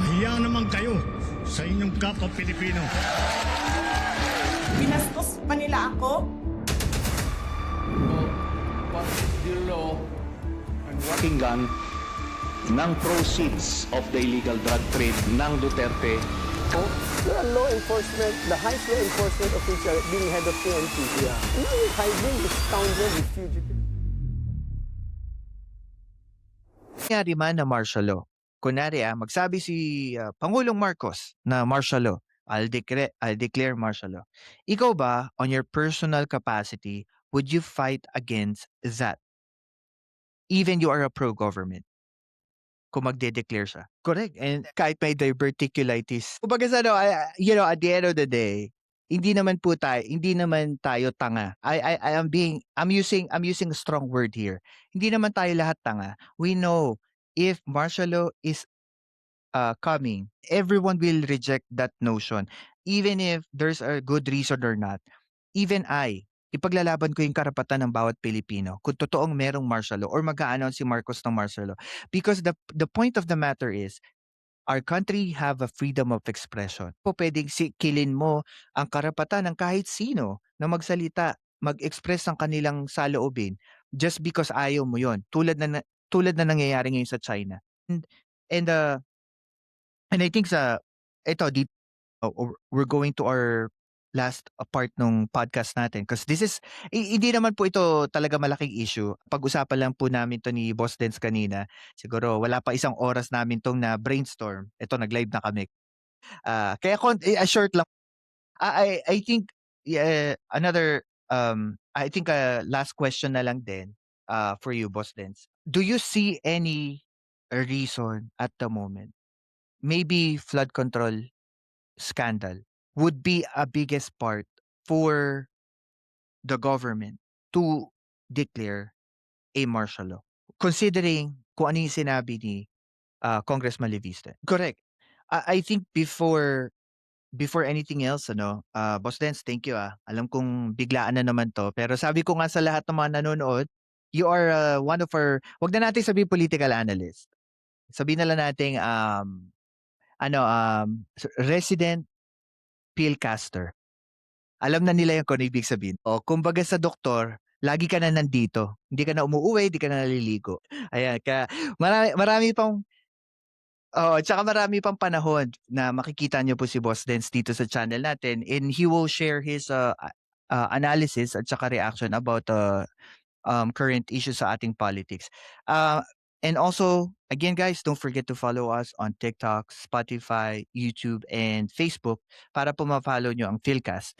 Hiya naman kayo sa inyong kapwa Pilipino. Binastos pa nila ako. What is the law and what Pakinggan ng proceeds of the illegal drug trade ng Duterte. The law enforcement, the highest law enforcement official being head of PNP. Yeah. You're hiding this scoundrel, this fugitive. Nangyari man na martial law. Kunwari magsabi si Pangulong Marcos na martial law. I'll declare martial law. Ikaw ba, on your personal capacity, would you fight against that? Even you are a pro-government. Kung magde-declare siya. Correct. And kahit may diverticulitis. Kumbaga sa at the end of the day, hindi naman tayo tanga. I'm using a strong word here. Hindi naman tayo lahat tanga. We know if martial law is coming, everyone will reject that notion. Even if there's a good reason or not. Even ipaglalaban ko yung karapatan ng bawat Pilipino kung totoong merong martial law or mag-a-announce si Marcos ng martial law. Because the point of the matter is, our country have a freedom of expression. Po pwedeng kilin mo ang karapatan ng kahit sino na magsalita, mag-express ng kanilang saloobin just because ayaw mo yon. Tulad na nangyayari ngayon sa China. And I think we're going to our last part ng podcast natin because this is hindi naman po ito talaga malaking issue. Pag-usapan lang po namin to ni Boss Dens kanina. Siguro wala pa isang oras namin tong na brainstorm. Ito nag-live na kami. Kaya a short lang. I think another I think last question na lang din for you, Boss Dens. Do you see any reason at the moment? Maybe flood control scandal would be a biggest part for the government to declare a martial law. Considering kung ano yung sinabi ni Congressman Leviste. Correct. I think before anything else, Boss Dens, thank you. Alam kong biglaan na naman to. Pero sabi ko nga sa lahat ng mga nanonood, you are one of our, wag na natin sabihin political analyst. Sabihin na lang natin, resident Philcaster. Alam na nila yung kung ano ibig sabihin. O, kumbaga sa doktor, lagi ka na nandito. Hindi ka na umuuwi, hindi ka na naliligo. Ayan, kaya marami pang tsaka marami pang panahon na makikita niyo po si Boss Dens dito sa channel natin and he will share his analysis at saka reaction about current issues sa ating politics. And also, again guys, don't forget to follow us on TikTok, Spotify, YouTube, and Facebook para po ma-follow nyo ang Philcast.